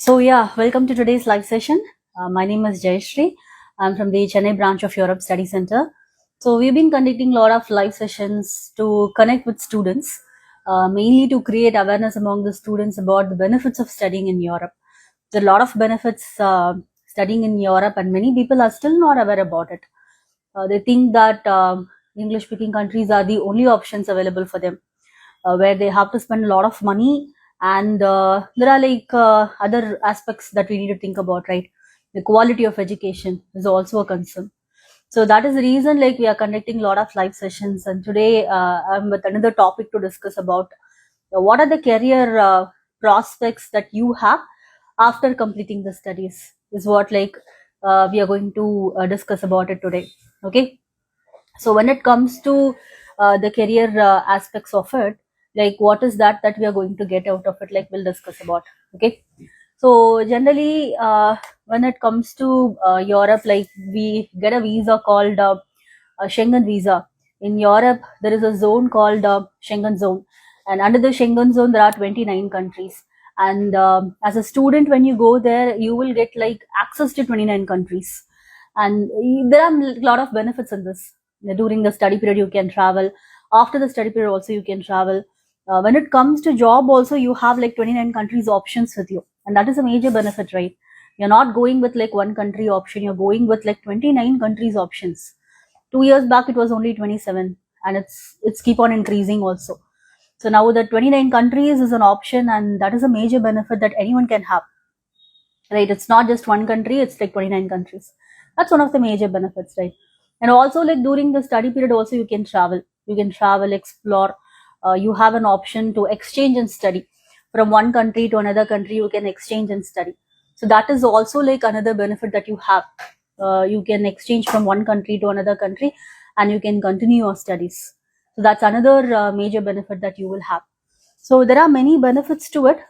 Welcome to today's live session. My name is Jayashree. I'm from the Chennai branch of Europe Study Center. So we've been conducting a lot of live sessions to connect with students, mainly to create awareness among the students about the benefits of studying in Europe. There are a lot of benefits studying in Europe, and many people are still not aware about it. They think that English-speaking countries are the only options available for them, where they have to spend a lot of money, and there are other aspects that we need to think about, right? The quality of education is also a concern. So that is the reason we are conducting a lot of live sessions, and today I'm with another topic to discuss about what are the career prospects that you have after completing the studies is what we are going to discuss about it today. Okay, so when it comes to the career aspects of it, what is that we are going to get out of it, we'll discuss about. Okay, so generally when it comes to Europe, we get a visa called a Schengen visa. In Europe there is a zone called Schengen zone, and under the Schengen zone there are 29 countries, and as a student when you go there you will get access to 29 countries, and there are a lot of benefits in this. During the study period you can travel, after the study period also you can travel. When it comes to job also, you have 29 countries options with you, and that is a major benefit, right? You're not going with one country option, you're going with 29 countries options. 2 years back it was only 27, and it's keep on increasing also. So now the 29 countries is an option, and that is a major benefit that anyone can have, right? It's not just one country, it's 29 countries. That's one of the major benefits, right? And also during the study period also you can travel, explore. You have an option to exchange and study from one country to another country. You can exchange and study, so that is also another benefit that you have. You can exchange from one country to another country, and you can continue your studies. So that's another major benefit that you will have. So there are many benefits to it.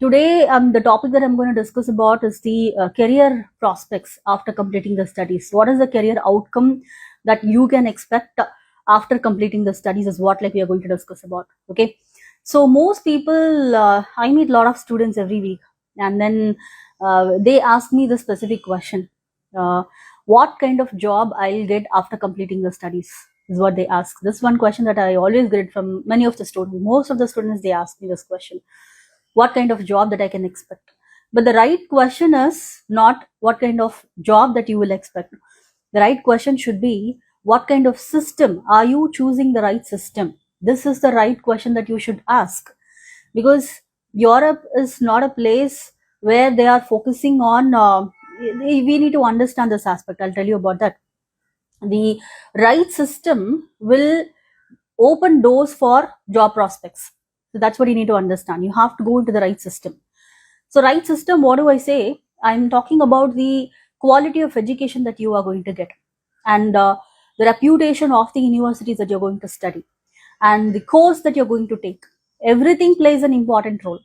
Today, the topic that I'm going to discuss about is the career prospects after completing the studies. What is the career outcome that you can expect after completing the studies is what we are going to discuss about. Okay, so most people, I meet a lot of students every week, and then they ask me the specific question: what kind of job I'll get after completing the studies is what they ask. This one question that I always get from many of the students. Most of the students, they ask me this question: what kind of job that I can expect. But the right question is not what kind of job that you will expect. The right question should be, what kind of system are you choosing? The right system. This is the right question that you should ask, because Europe is not a place where they are focusing on. We need to understand this aspect. I'll tell you about that. The right system will open doors for job prospects. So that's what you need to understand. You have to go into the right system. So right system, what do I say? I'm talking about the quality of education that you are going to get, and the reputation of the universities that you're going to study, and the course that you're going to take. Everything plays an important role.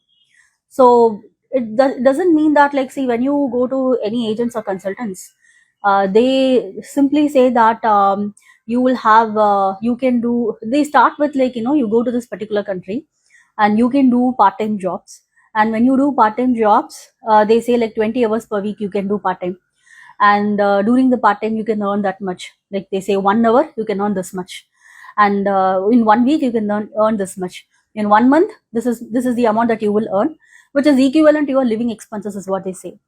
So it doesn't mean that see, when you go to any agents or consultants, they simply say that you will have you can do, they start with you go to this particular country and you can do part-time jobs, and when you do part-time jobs, they say 20 hours per week you can do part-time, and during the part-time you can earn that much. They say 1 hour you can earn this much, and in 1 week you can earn this much. In 1 month, this is the amount that you will earn, which is equivalent to your living expenses, is what they say.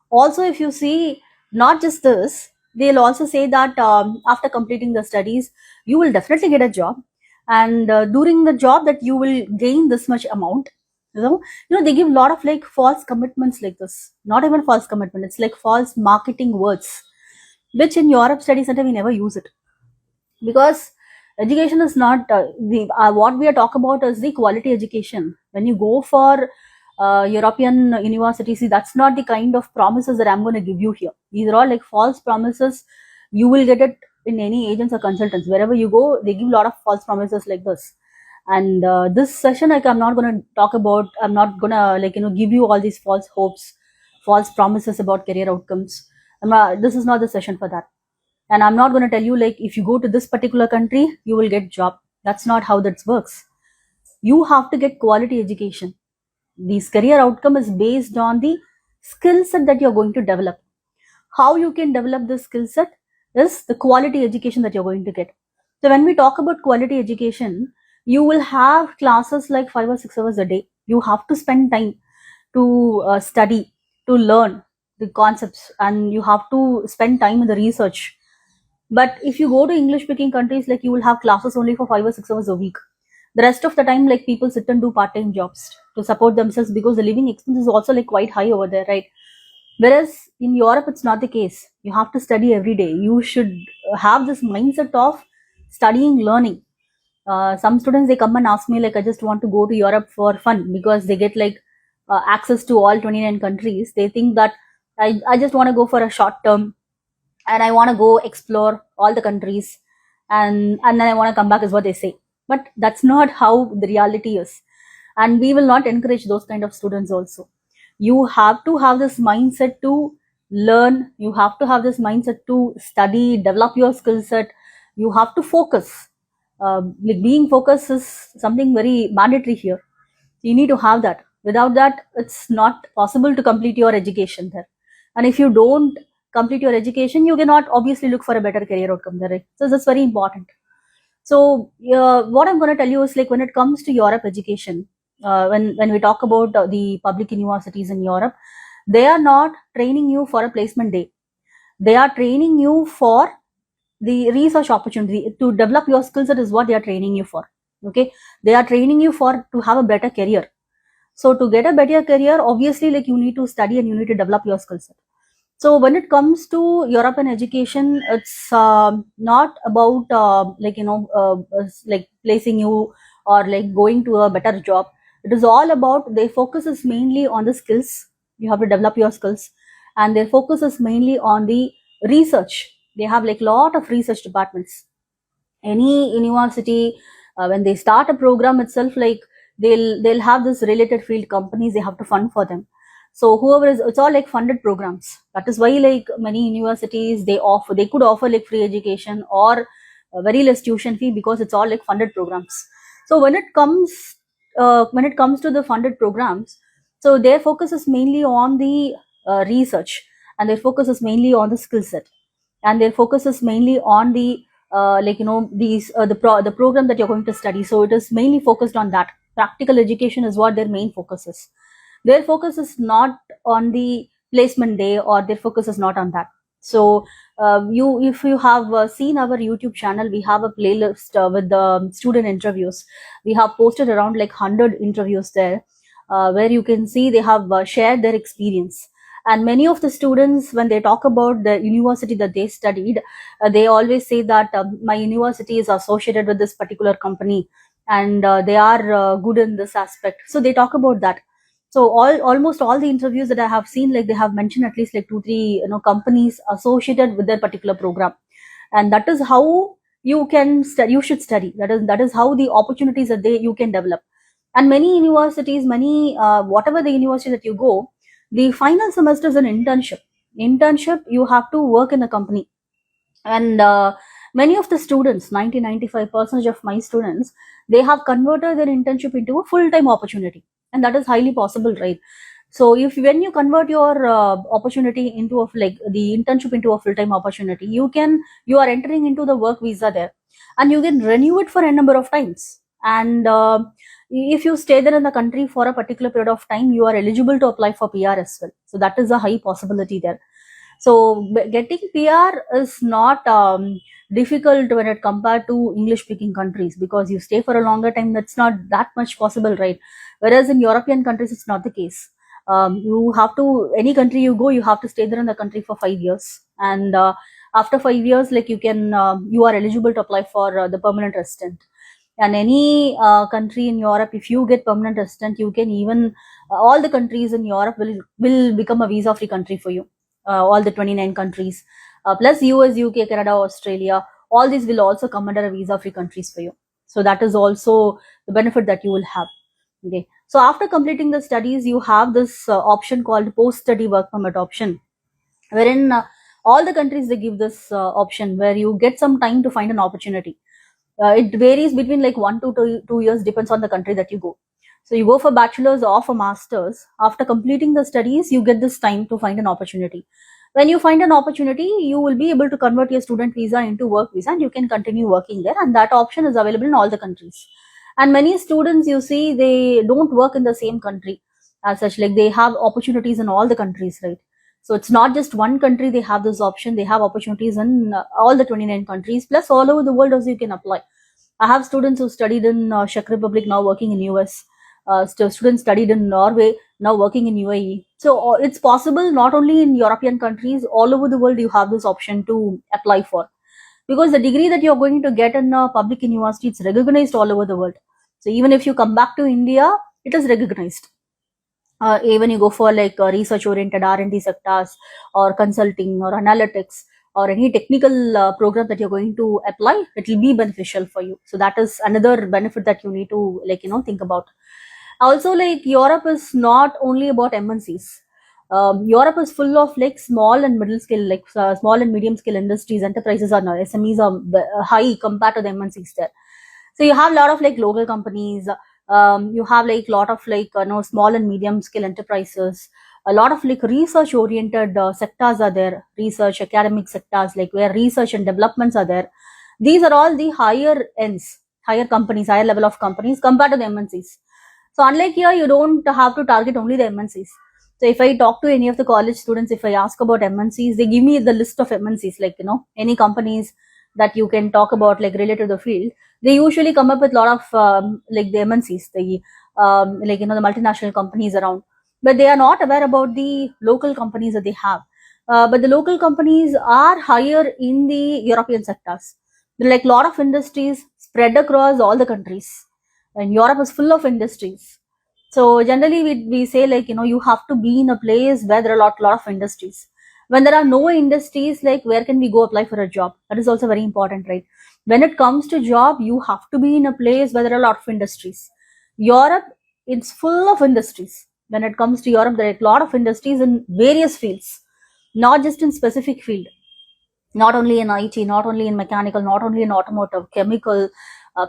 Also, if you see, not just this, they'll also say that after completing the studies you will definitely get a job, and during the job that you will gain this much amount. They give a lot of false commitments like this. Not even false commitment, it's false marketing words, which in Europe Study Center we never use it, because education is not the what we are talking about is the quality education. When you go for European universities, see, that's not the kind of promises that I'm going to give you here. These are all false promises. You will get it in any agents or consultants. Wherever you go, they give a lot of false promises like this. And this session, I'm not going to talk about, I'm not going to give you all these false hopes, false promises about career outcomes. This is not the session for that. And I'm not going to tell you if you go to this particular country you will get job. That's not how that works. You have to get quality education. This career outcome is based on the skill set that you're going to develop. How you can develop this skill set is the quality education that you're going to get. So when we talk about quality education, you will have classes like 5 or 6 hours a day. You have to spend time to study, to learn the concepts, and you have to spend time in the research. But if you go to English speaking countries, like you will have classes only for 5 or 6 hours a week. The rest of the time, like people sit and do part-time jobs to support themselves, because the living expense is also like quite high over there, right? Whereas in Europe, it's not the case. You have to study every day. You should have this mindset of studying, learning. Some students, they come and ask me like, I just want to go to Europe for fun, because they get like access to all 29 countries. They think that I just want to go for a short term, and I want to go explore all the countries, and then I want to come back, is what they say. But that's not how the reality is, and we will not encourage those kind of students also. You have to have this mindset to learn. You have to have this mindset to study, develop your skill set. You have to focus. Like being focused is something very mandatory here. You need to have that. Without that, it's not possible to complete your education there. And if you don't complete your education, you cannot obviously look for a better career outcome there, right? So that's very important. So what I'm going to tell you is, like, when it comes to Europe education, when we talk about the public universities in Europe, they are not training you for a placement day. They are training you for the research opportunity. To develop your skill set is what they are training you for. Okay, they are training you for to have a better career. So to get a better career, obviously, like, you need to study and you need to develop your skill set. So when it comes to European education, it's not about like placing you or like going to a better job. It is all about, their focus is mainly on the skills. You have to develop your skills, and their focus is mainly on the research. They have like lot of research departments. Any university, when they start a program itself, like they'll have this related field companies, they have to fund for them. So whoever is, it's all like funded programs. That is why like many universities, they could offer like free education or very less tuition fee, because it's all like funded programs. So when it comes to the funded programs, so their focus is mainly on the research, and their focus is mainly on the skill set, and their focus is mainly on the the program that you're going to study. So it is mainly focused on that. Practical education is what their main focus is. Their focus is not on the placement day, or their focus is not on that. So if you have seen our YouTube channel, we have a playlist with the student interviews. We have posted around like 100 interviews there, where you can see they have shared their experience. And many of the students, when they talk about the university that they studied, they always say that my university is associated with this particular company, and they are good in this aspect. So they talk about that. So almost all the interviews that I have seen, like they have mentioned at least like 2-3 companies associated with their particular program. And that is how you can study. You should study. That is how the opportunities that you can develop. And many universities, whatever the university that you go, the final semester is an internship. You have to work in a company. And many of the students, 90-95% of my students, they have converted their internship into a full-time opportunity, and that is highly possible, right? So if when you convert your opportunity into like the internship into a full-time opportunity, you are entering into the work visa there, and you can renew it for a number of times. And if you stay there in the country for a particular period of time, you are eligible to apply for PR as well. So that is a high possibility there. So getting PR is not difficult when it compared to English speaking countries, because you stay for a longer time. That's not that much possible, right? Whereas in European countries, it's not the case. You have to, any country you go, you have to stay there in the country for 5 years. And after 5 years, like you are eligible to apply for the permanent resident. And any country in Europe, if you get permanent resident, you can even, all the countries in Europe will become a visa free country for you. All the 29 countries, plus US, UK, Canada, Australia, all these will also come under a visa free countries for you. So that is also the benefit that you will have. Okay. So after completing the studies, you have this option called post-study work permit option, wherein all the countries, they give this option where you get some time to find an opportunity. It varies between like 1 to 2 years, depends on the country that you go. So you go for bachelor's or for master's. After completing the studies, you get this time to find an opportunity. When you find an opportunity, you will be able to convert your student visa into work visa, and you can continue working there. And that option is available in all the countries. And many students, you see, they don't work in the same country as such. Like, they have opportunities in all the countries, right? So it's not just one country they have this option. They have opportunities in all the 29 countries, plus all over the world also you can apply. I have students who studied in Czech Republic, now working in US. Students studied in Norway, now working in UAE. So it's possible not only in European countries, all over the world you have this option to apply for. Because the degree that you're going to get in a public university, it's recognized all over the world. So even if you come back to India, it is recognized. Even you go for like research oriented R&D sectors or consulting or analytics or any technical program that you're going to apply, it will be beneficial for you. So that is another benefit that you need to, like, think about. Also, like, Europe is not only about MNCs. Europe is full of like small and middle scale, like small and medium scale industries. Enterprises are now, SMEs are high compared to the MNCs there. So you have a lot of like local companies. You have like lot of like small and medium scale enterprises. A lot of like research oriented sectors are there. Research academic sectors, like where research and developments are there. These are all the higher ends, higher companies, higher level of companies compared to the MNCs. So unlike here, you don't have to target only the MNCs. So if I talk to any of the college students, if I ask about MNCs, they give me the list of MNCs, like, any companies that you can talk about, like related to the field. They usually come up with a lot of like the MNCs, the like, the multinational companies around, but they are not aware about the local companies that they have. But the local companies are higher in the European sectors. There are like a lot of industries spread across all the countries, and Europe is full of industries. So generally we say, like, you have to be in a place where there are a lot of industries. When there are no industries, like, where can we go apply for a job? That is also very important, right? When it comes to job, you have to be in a place where there are a lot of industries. Europe, it's full of industries. When it comes to Europe, there are a lot of industries in various fields, not just in specific field. Not only in IT, not only in mechanical, not only in automotive, chemical,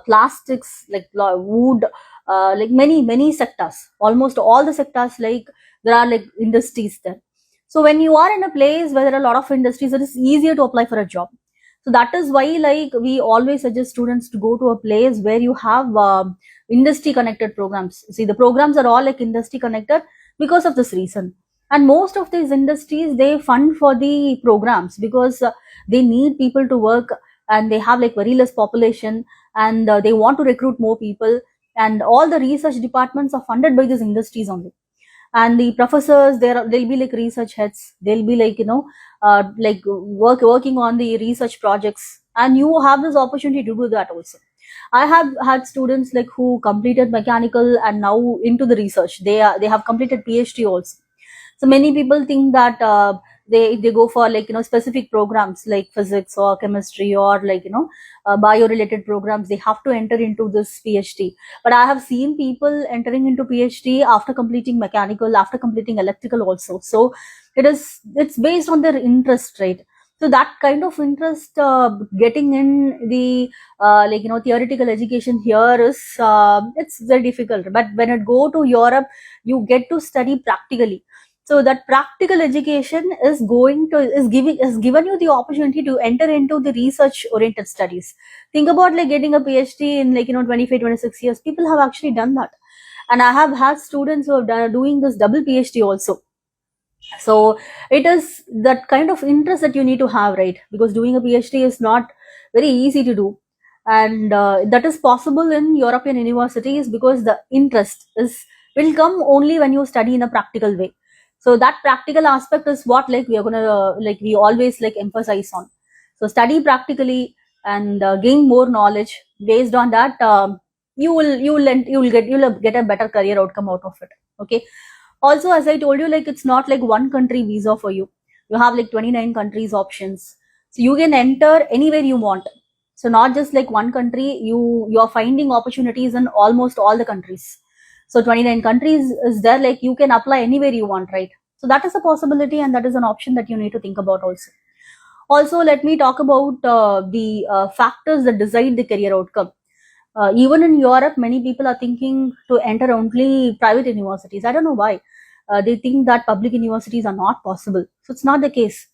plastics, like wood, like many sectors. Almost all the sectors, like, there are like industries there. So when you are in a place where there are a lot of industries, it is easier to apply for a job. So that is why, like, we always suggest students to go to a place where you have industry connected programs. See, the programs are all like industry connected because of this reason. And most of these industries, they fund for the programs because they need people to work, and they have like very less population, and they want to recruit more people, and all the research departments are funded by these industries only. And the professors, they'll be like research heads, they'll be like, like working on the research projects, and you have this opportunity to do that also. I have had students like who completed mechanical and now into the research. They have completed PhD also. So many people think that they go for like, specific programs like physics or chemistry or like, bio related programs. They have to enter into this PhD. But I have seen people entering into PhD after completing mechanical, after completing electrical also. So it's based on their interest, right? So that kind of interest, getting in the like, theoretical education here is it's very difficult. But when it go to Europe, you get to study practically. So that practical education is given you the opportunity to enter into the research oriented studies. Think about like getting a PhD in like, 25, 26 years. People have actually done that. And I have had students who have doing this double PhD also. So it is that kind of interest that you need to have, right? Because doing a PhD is not very easy to do. And that is possible in European universities because the interest will come only when you study in a practical way. So that practical aspect is what, like, we are gonna like we always like emphasize on. So study practically and gain more knowledge. Based on that, you'll get a better career outcome out of it. Okay. Also, as I told you, like, it's not like one country visa for you. You have like 29 countries options, so you can enter anywhere you want. So not just like one country, you're finding opportunities in almost all the countries. So 29 countries is there, like, you can apply anywhere you want, right? So that is a possibility, and that is an option that you need to think about also. Also, let me talk about the factors that decide the career outcome. Even in Europe, many people are thinking to enter only private universities. I don't know why. They think that public universities are not possible. So it's not the case.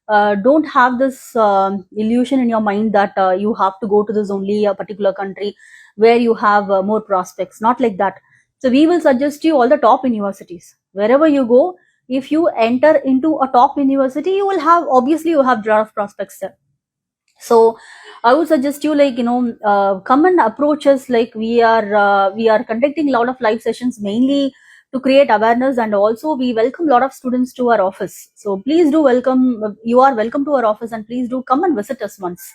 Don't have this illusion in your mind that you have to go to this only a particular country where you have more prospects. Not like that. So we will suggest you all the top universities. Wherever you go, if you enter into a top university, you will have, obviously you have a lot of prospects there. So I would suggest you, like, come and approach us. Like, we are conducting a lot of live sessions mainly to create awareness, and also we welcome a lot of students to our office. So please do welcome, you are welcome to our office, and please do come and visit us once.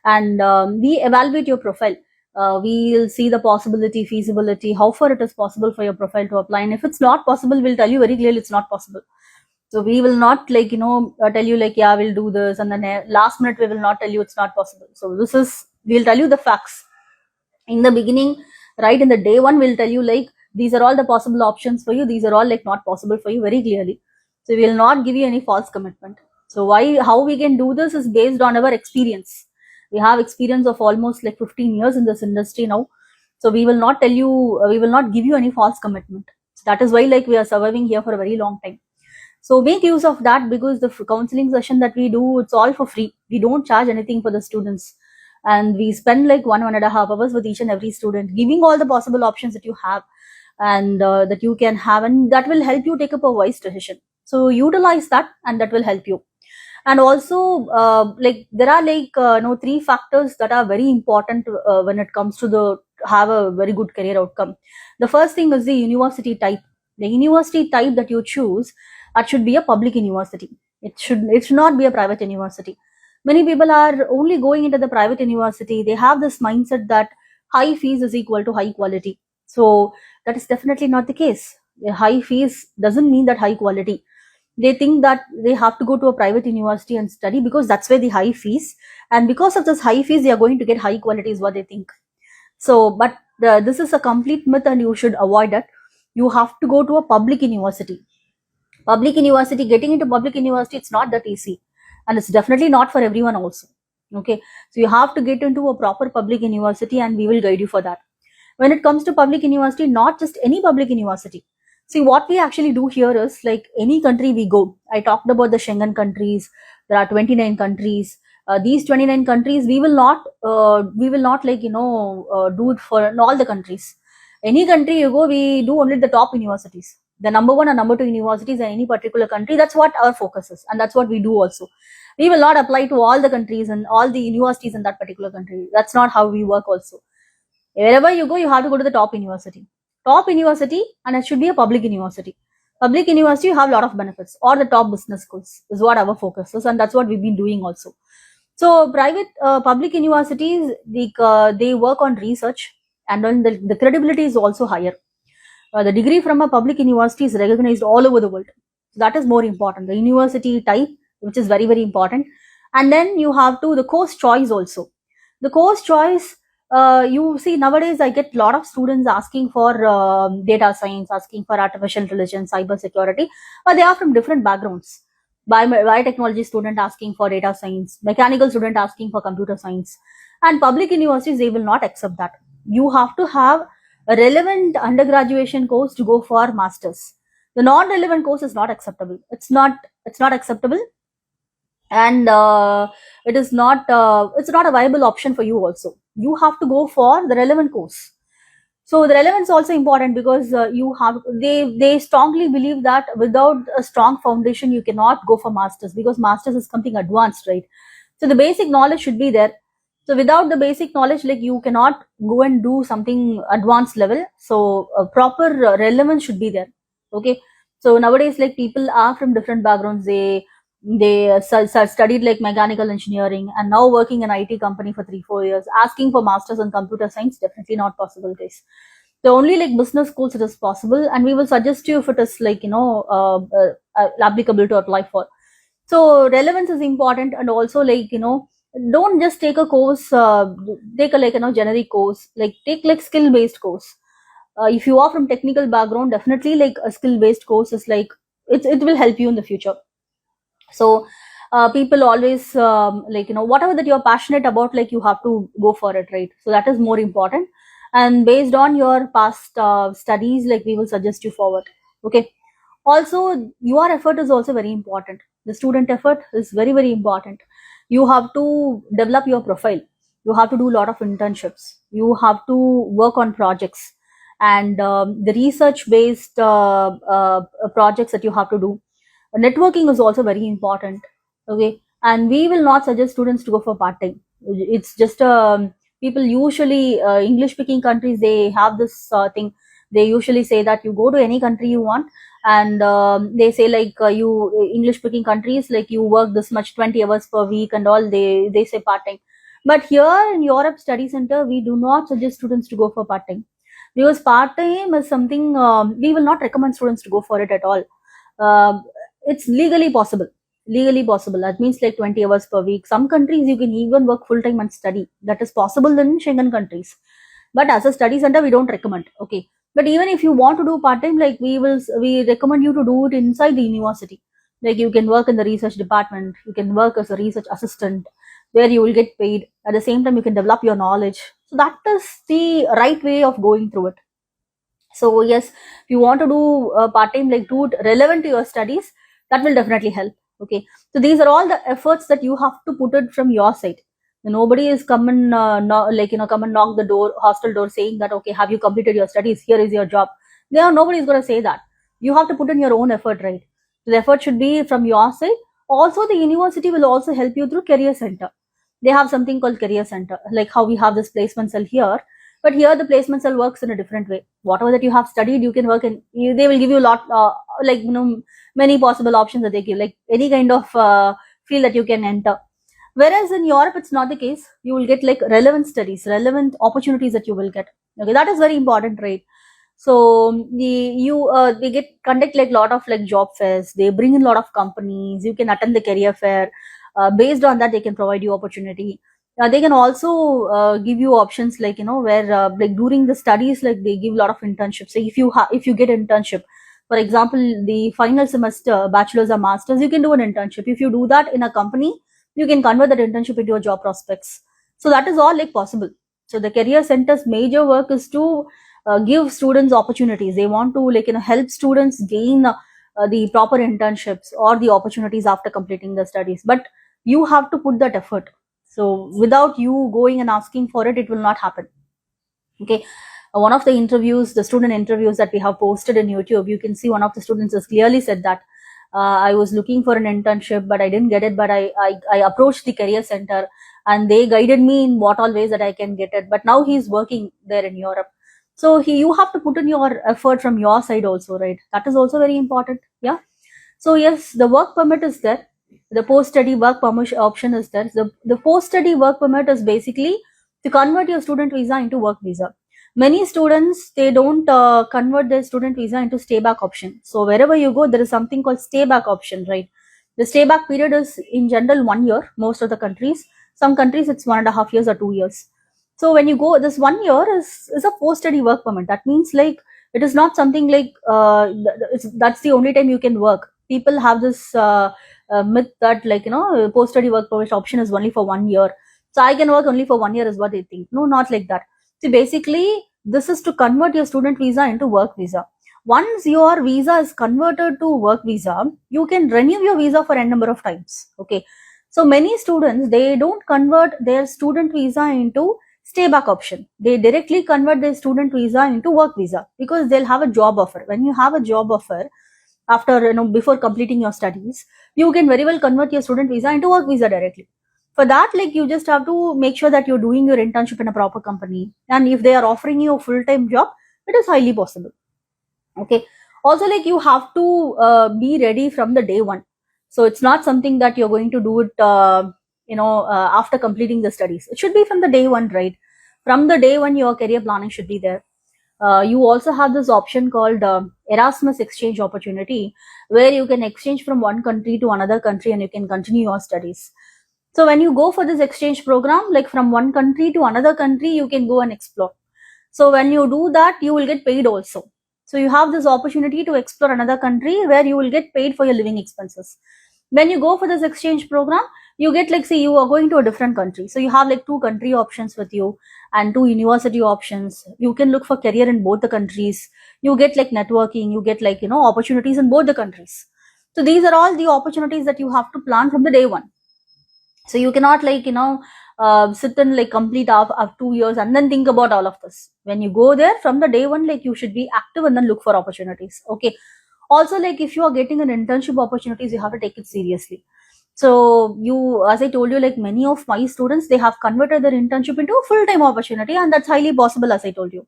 And we evaluate your profile. We'll see the possibility, feasibility, how far it is possible for your profile to apply. And if it's not possible, we'll tell you very clearly it's not possible. So we will not, like, tell you like, yeah, we'll do this, and then last minute we will not tell you it's not possible. So we'll tell you the facts in the beginning. Right in the day one, we'll tell you like, these are all the possible options for you, these are all like not possible for you, very clearly. So we will not give you any false commitment. So how we can do this is based on our experience. We have experience of almost like 15 years in this industry now. So we will not tell you, we will not give you any false commitment. So that is why, like, we are surviving here for a very long time. So make use of that, because the counseling session that we do, it's all for free. We don't charge anything for the students. And we spend like 1.5 hours with each and every student, giving all the possible options that you have, and that you can have, and that will help you take up a wise decision. So utilize that, and that will help you. And also, like, there are like 3 factors that are very important when it comes to the have a very good career outcome. The first thing is the university type. The university type that you choose, that should be a public university. It should not be a private university. Many people are only going into the private university. They have this mindset that high fees is equal to high quality. So that is definitely not the case. The high fees doesn't mean that high quality. They think that they have to go to a private university and study because that's where the high fees, and because of this high fees, they are going to get high quality, is what they think. So, but this is a complete myth, and you should avoid that. You have to go to a public university. Public university, getting into public university, it's not that easy, and it's definitely not for everyone also. Okay, so you have to get into a proper public university, and we will guide you for that. When it comes to public university, not just any public university. See, what we actually do here is, like, any country we go. I talked about the Schengen countries. There are 29 countries. These 29 countries, we will not like, do it for all the countries. Any country you go, we do only the top universities, the number 1 or number 2 universities in any particular country. That's what our focus is, and that's what we do also. We will not apply to all the countries and all the universities in that particular country. That's not how we work also. Wherever you go, you have to go to the top university. Top university, and it should be a public university. Public university, you have a lot of benefits, or the top business schools is what our focus is, and that's what we've been doing also. So public universities, they work on research, and then the credibility is also higher. The degree from a public university is recognized all over the world. So that is more important. The university type, which is very, very important. And then you have the course choice also. The course choice, you see, nowadays I get a lot of students asking for data science, asking for artificial intelligence, cyber security, but they are from different backgrounds. Biotechnology student asking for data science, mechanical student asking for computer science, and public universities, they will not accept that. You have to have a relevant undergraduation course to go for masters. The non-relevant course is not acceptable. It's not acceptable, and it's not a viable option for you also. You have to go for the relevant course. So the relevance is also important, because they strongly believe that without a strong foundation, you cannot go for masters, because masters is something advanced, right? So the basic knowledge should be there. So without the basic knowledge, like, you cannot go and do something advanced level. So proper relevance should be there. Okay. So nowadays, like, people are from different backgrounds. They studied like mechanical engineering and now working in IT company for 3-4 years, asking for masters in computer science. Definitely not possible, guys. The only like business schools it is possible, and we will suggest you if it is like applicable to apply for. So relevance is important, and also, like, don't just take a course, take a, like, generic course. Like, take like skill based course. If you are from technical background, definitely like a skill based course is like, it will help you in the future. So people always like, whatever that you're passionate about, like, you have to go for it, right? So that is more important. and based on your past studies, like we will suggest you forward. Okay. Also, your effort is also very important. The student effort is very, very important. You have to develop your profile. You have to do a lot of internships. You have to work on projects, and the research based projects that you have to do. Networking is also very important. Okay. And we will not suggest students to go for part time. It's just people usually, English speaking countries, they have this thing. They usually say that you go to any country you want, and they say like you English speaking countries, like you work this much 20 hours per week and all, they say part time. But here in Europe Study Center, we do not suggest students to go for part time, because part time is something, we will not recommend students to go for it at all. uh, it's legally possible. That means like 20 hours per week. Some countries you can even work full time and study. That is possible in Schengen countries. But as a study center, we don't recommend. Okay. But even if you want to do part time, like we recommend you to do it inside the university. Like you can work in the research department, you can work as a research assistant, where you will get paid. At the same time, you can develop your knowledge. So that is the right way of going through it. So yes, if you want to do part time, like do it relevant to your studies, that will definitely help. Okay. So these are all the efforts that you have to put it from your side. Nobody is come and come and knock the door, hostel door, saying that okay, have you completed your studies, here is your job. Nobody is going to say that. You have to put in your own effort, right? So the effort should be from your side. Also, the university will also help you through career center. They have something called career center, like how we have this placement cell here. But here the placement cell works in a different way. Whatever that you have studied, you can work in. They will give you a lot, many possible options that they give, like any kind of field that you can enter. Whereas in Europe, it's not the case. You will get like relevant studies, relevant opportunities that you will get. Okay, that is very important, right? So they get conduct like lot of like job fairs. They bring in a lot of companies. You can attend the career fair. Based on that, they can provide you opportunity. They can also give you options, like where like during the studies, like they give a lot of internships. So if you get internship, for example, the final semester, bachelor's or master's, you can do an internship. If you do that in a company, you can convert that internship into a job prospects. So that is all like possible. So the career center's major work is to give students opportunities. They want to help students gain the proper internships or the opportunities after completing the studies. But you have to put that effort. So without you going and asking for it, it will not happen. Okay. One of the interviews, the student interviews that we have posted in YouTube, you can see one of the students has clearly said that I was looking for an internship, but I didn't get it. But I approached the career center, and they guided me in what all ways that I can get it. But now he's working there in Europe. So you have to put in your effort from your side also, right? That is also very important. Yeah. So yes, the work permit is there. The post-study work permit option is there. The post-study work permit is basically to convert your student visa into work visa. Many students, they don't convert their student visa into stay back option. So wherever you go, there is something called stay back option, right? The stay back period is in general 1 year, most of the countries. Some countries it's 1.5 years or 2 years. So when you go, this 1 year is a post-study work permit. That means like it is not something like that's the only time you can work. People have this myth that post-study work permit option is only for 1 year. So I can work only for 1 year is what they think. No, not like that. See, basically, this is to convert your student visa into work visa. Once your visa is converted to work visa, you can renew your visa for n number of times. Okay. So many students, they don't convert their student visa into stay back option. They directly convert their student visa into work visa because they'll have a job offer. When you have a job offer, after before completing your studies, you can very well convert your student visa into work visa directly. For that, like you just have to make sure that you're doing your internship in a proper company, and if they are offering you a full-time job, it is highly possible. Okay. Also, like you have to be ready from the day one. So it's not something that you're going to do it after completing the studies. It should be from the day one, right? From the day one, your career planning should be there. You also have this option called Erasmus exchange opportunity, where you can exchange from one country to another country and you can continue your studies. So when you go for this exchange program, like from one country to another country, you can go and explore. So when you do that, you will get paid also. So you have this opportunity to explore another country where you will get paid for your living expenses. When you go for this exchange program, you get like, say you are going to a different country, so you have like 2 country options with you and 2 university options. You can look for career in both the countries. You get like networking, you get like opportunities in both the countries. So these are all the opportunities that you have to plan from the day one. So you cannot like sit and like complete of 2 years and then think about all of this. When you go there from the day one, like you should be active and then look for opportunities. Okay. Also, like if you are getting an internship opportunities, you have to take it seriously. So you, as I told you, like many of my students, they have converted their internship into a full-time opportunity, and that's highly possible, as I told you.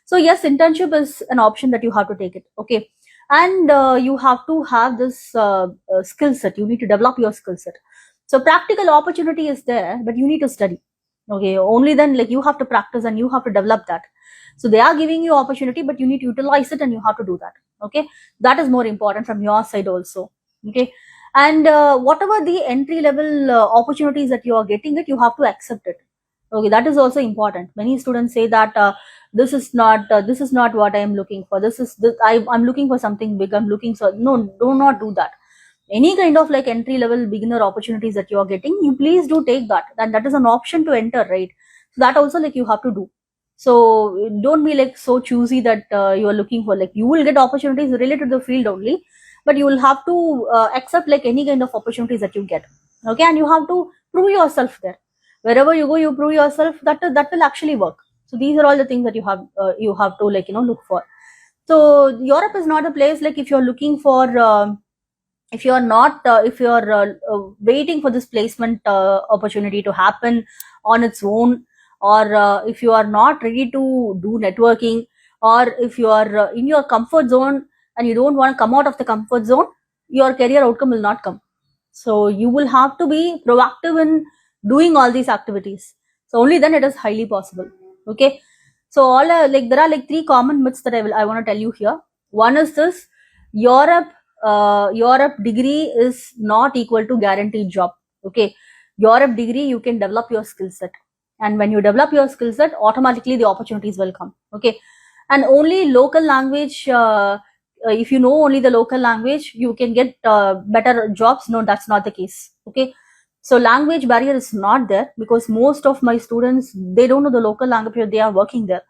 So yes, internship is an option that you have to take it. Okay. And you have to have this skill set. You need to develop your skill set. So practical opportunity is there, but you need to study. Okay. Only then like you have to practice and you have to develop that. So they are giving you opportunity, but you need to utilize it and you have to do that. Okay. That is more important from your side also. Okay. And whatever the entry level opportunities that you are getting it, you have to accept it. Okay. That is also important. Many students say that this is not what I am looking for. I'm looking for something big. I'm looking for, no, do not do that. Any kind of like entry level beginner opportunities that you are getting, you please do take that. That is an option to enter, right? So that also like you have to do. So don't be like so choosy that you are looking for, like you will get opportunities related to the field only, but you will have to accept like any kind of opportunities that you get. Okay. And you have to prove yourself there. Wherever you go, you prove yourself. That will actually work. So these are all the things that you have to like look for. So Europe is not a place like if you're looking for if you're not if you're waiting for this placement opportunity to happen on its own, or if you are not ready to do networking, or if you are in your comfort zone and you don't want to come out of the comfort zone, your career outcome will not come. So you will have to be proactive in doing all these activities. So only then it is highly possible. Okay. So all like there are like 3 common myths that I want to tell you here. One is this: Europe degree is not equal to guaranteed job. Okay. Europe degree, you can develop your skill set, and when you develop your skill set, automatically the opportunities will come. Okay. And only local language, if you know only the local language, you can get better jobs. No, that's not the case. Okay. So language barrier is not there, because most of my students, they don't know the local language, but they are working there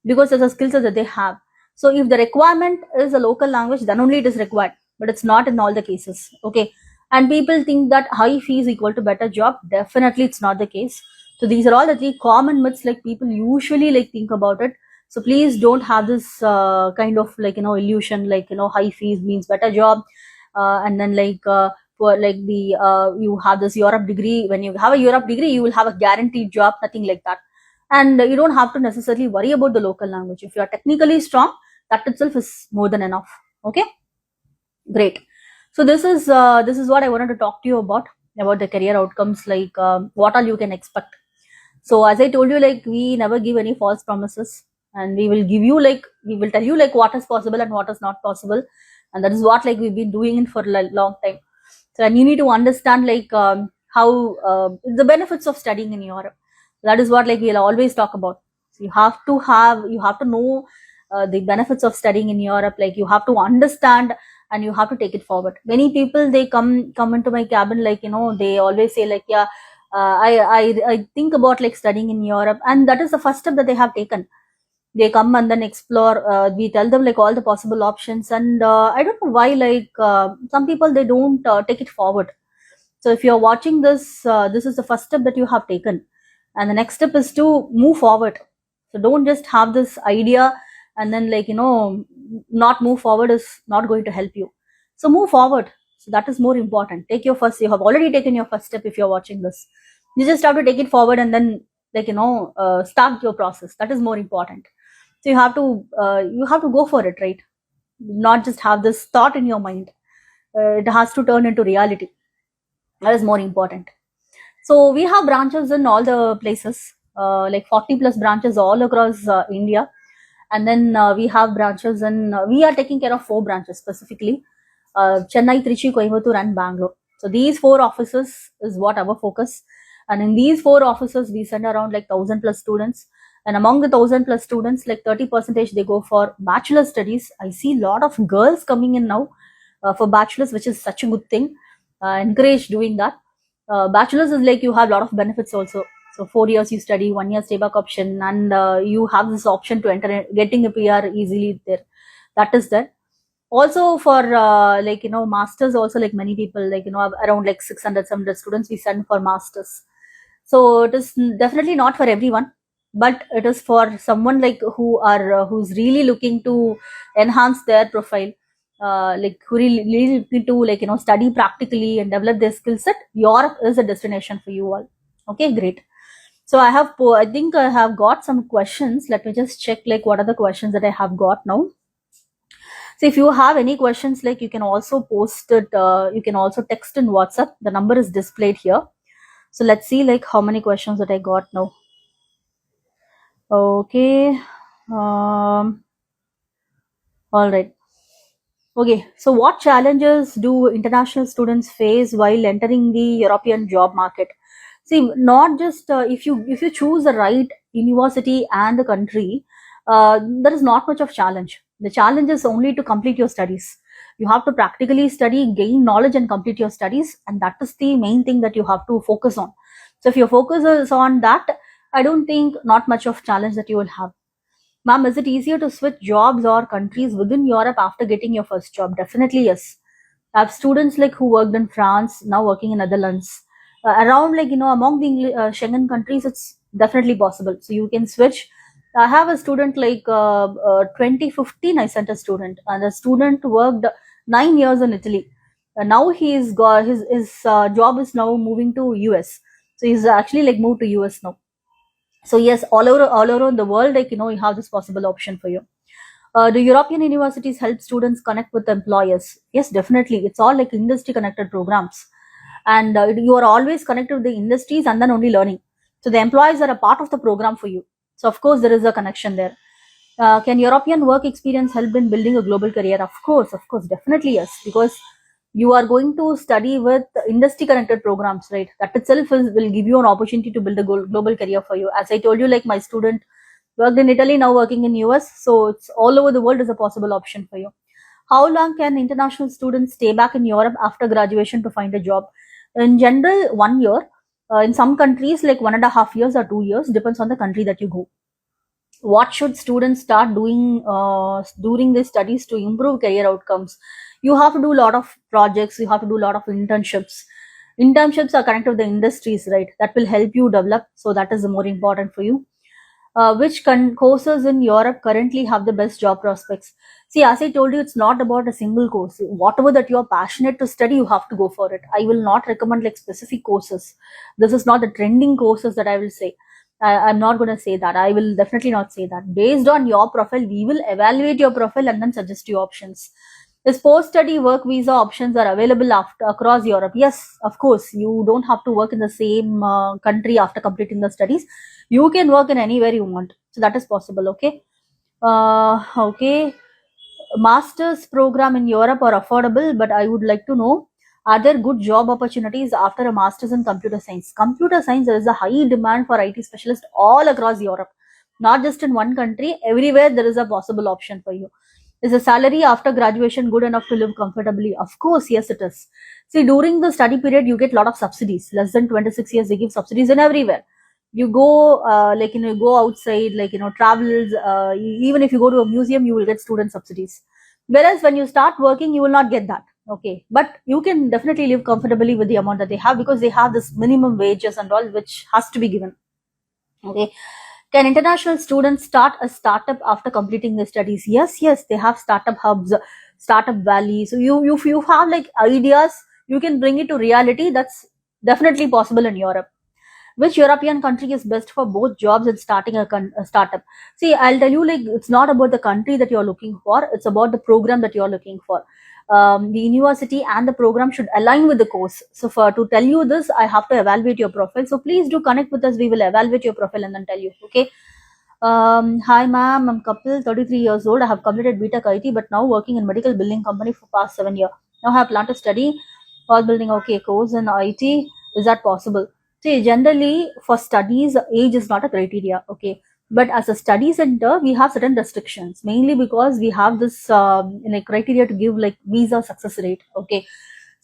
because there's a skill set that they have. So if the requirement is a local language, then only it is required, but it's not in all the cases. Okay. And people think that high fees equal to better job. Definitely it's not the case. So these are all the 3 common myths like people usually like think about it. So please don't have this kind of like illusion like high fees means better job, and then like for like the you have this Europe degree. When you have a Europe degree, you will have a guaranteed job. Nothing like that. And you don't have to necessarily worry about the local language. If you are technically strong, that itself is more than enough. Okay. Great. So this is what I wanted to talk to you about the career outcomes, like what all you can expect. So as I told you, like we never give any false promises, and we will tell you like what is possible and what is not possible, and that is what like we've been doing it for a long time. So and you need to understand like how the benefits of studying in Europe. That is what like we'll always talk about. So you have to know the benefits of studying in Europe. Like you have to understand and you have to take it forward. Many people, they come into my cabin, like they always say like, yeah, I think about like studying in Europe, and that is the first step that they have taken. They come and then explore. We tell them like all the possible options, and I don't know why like some people, they don't take it forward. So if you're watching this, this is the first step that you have taken, and the next step is to move forward. So don't just have this idea and then like not move forward is not going to help you. So move forward. So that is more important. You have already taken your first step. If you're watching this, you just have to take it forward and then like start your process. That is more important. So you have to go for it, right? Not just have this thought in your mind. It has to turn into reality. That is more important. So we have branches in all the places, like 40 plus branches all across India. And then we have branches we are taking care of 4 branches specifically: Chennai, Trichy, Coimbatore, and Bangalore. So these 4 offices is what our focus. And in these 4 offices, we send around like 1,000 plus students. And among the 1,000 plus students, like 30% they go for bachelor studies. I see a lot of girls coming in now for bachelors, which is such a good thing. Encourage doing that. Bachelor's is like you have a lot of benefits also. So 4 years you study, 1 year stay back option, and you have this option to enter getting a PR easily there. That is there. Also for masters also, like many people, like around like 600 700 students we send for masters. So it is definitely not for everyone, but it is for someone like who's really looking to enhance their profile, like who really looking to study practically and develop their skill set. Europe is a destination for you all. Okay, great. So I think I have got some questions. Let me just check like what are the questions that I have got now. So if you have any questions, like you can also post it, you can also text in WhatsApp. The number is displayed here. So let's see like how many questions that I got now. Okay. All right. Okay. So what challenges do international students face while entering the European job market? See, not just if you choose the right university and the country, there is not much of challenge. The challenge is only to complete your studies. You have to practically study, gain knowledge, and complete your studies, and that is the main thing that you have to focus on. So if your focus is on that, I don't think not much of challenge that you will have. Ma'am, is it easier to switch jobs or countries within Europe after getting your first job? Definitely yes. I have students like who worked in France, now working in Netherlands. Around like among the Schengen countries, it's definitely possible. So you can switch. I have a student like 2015. I sent a student, and the student worked 9 years in Italy. Now he's got his job is now moving to US. So he's actually like moved to US now. So yes, all over the world, like you have this possible option for you. Do European universities help students connect with employers? Yes, definitely. It's all like industry connected programs, and you are always connected with the industries and then only learning. So the employees are a part of the program for you. So of course there is a connection there. Can European work experience help in building a global career? Of course, definitely yes, because you are going to study with industry connected programs, right? That itself will give you an opportunity to build a global career for you. As I told you, like my student worked in Italy, now working in US, so it's all over the world is a possible option for you. How long can international students stay back in Europe after graduation to find a job? In general, 1 year. In some countries, like 1.5 years or 2 years, depends on the country that you go. What should students start doing during their studies to improve career outcomes? You have to do a lot of projects, you have to do a lot of internships are connected with the industries, right? That will help you develop, so that is the more important for you. Which courses in Europe currently have the best job prospects? See, as I told you, it's not about a single course. Whatever that you are passionate to study, you have to go for it. I will not recommend like specific courses. This is not the trending courses that I will say. I'm not going to say that. I will definitely not say that. Based on your profile, we will evaluate your profile and then suggest you options. This post-study work visa options are available across Europe. Yes, of course, you don't have to work in the same country after completing the studies. You can work in anywhere you want. So that is possible, okay? Okay. Master's program in Europe are affordable, but I would like to know, are there good job opportunities after a master's in computer science? Computer science, there is a high demand for IT specialists all across Europe, not just in one country. Everywhere there is a possible option for you. Is the salary after graduation good enough to live comfortably? Of course, yes, it is. See, during the study period, you get a lot of subsidies. Less than 26 years, they give subsidies in everywhere. You go, you go outside, travels. Even if you go to a museum, you will get student subsidies. Whereas when you start working, you will not get that. Okay, but you can definitely live comfortably with the amount that they have, because they have this minimum wages and all, which has to be given. Okay. Can international students start a startup after completing their studies? Yes, they have startup hubs, startup valley. So if you have like ideas, you can bring it to reality. That's definitely possible in Europe. Which European country is best for both jobs and starting a startup? See, I'll tell you, like, it's not about the country that you're looking for, it's about the program that you're looking for. The university and the program should align with the course. So for to tell you this, I have to evaluate your profile. So please do connect with us. We will evaluate your profile and then tell you. Okay. Hi ma'am, I'm Kapil, 33 years old. I have completed BTech IT, but now working in medical billing company for past 7 years. Now I have planned to study wall building. Okay, course in IT. Is that possible? See, generally for studies, age is not a criteria. Okay, but as a study center, we have certain restrictions, mainly because we have this like criteria to give like visa success rate. Okay,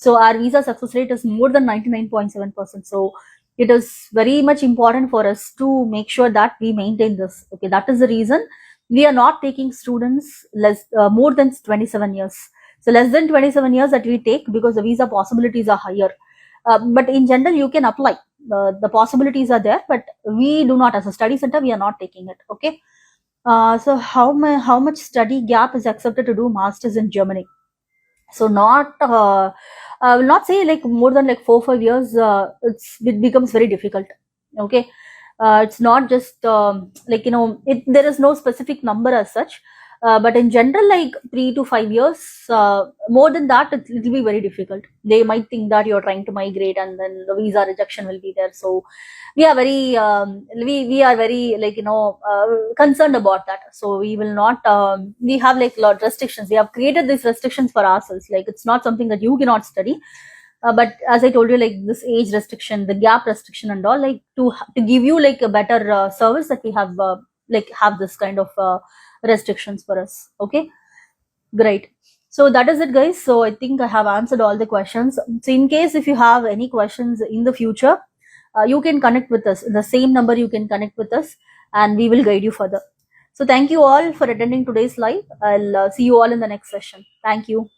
So our visa success rate is more than 99.7%. So it is very much important for us to make sure that we maintain this. Okay, that is the reason we are not taking students less more than 27 years. So less than 27 years that we take, because the visa possibilities are higher. But in general, you can apply. The possibilities are there, but we do not, as a study center, we are not taking it. Okay. So how much study gap is accepted to do masters in Germany? So not I will not say like more than like 4 5 years. It becomes very difficult. Okay. It's not just like, there is no specific number as such, but in general, like 3 to 5 years, more than that, it will be very difficult. They might think that you're trying to migrate, and then the visa rejection will be there. So we are very we are very, like, concerned about that. So we will not we have like lot restrictions. We have created these restrictions for ourselves. Like, it's not something that you cannot study, but as I told you, like this age restriction, the gap restriction and all, like to give you like a better service, that we have like have this kind of restrictions for us. Okay, great. So that is it, guys. So I think I have answered all the questions. So in case if you have any questions in the future, you can connect with us. The same number you can connect with us, and we will guide you further. So thank you all for attending today's live. I'll see you all in the next session. Thank you.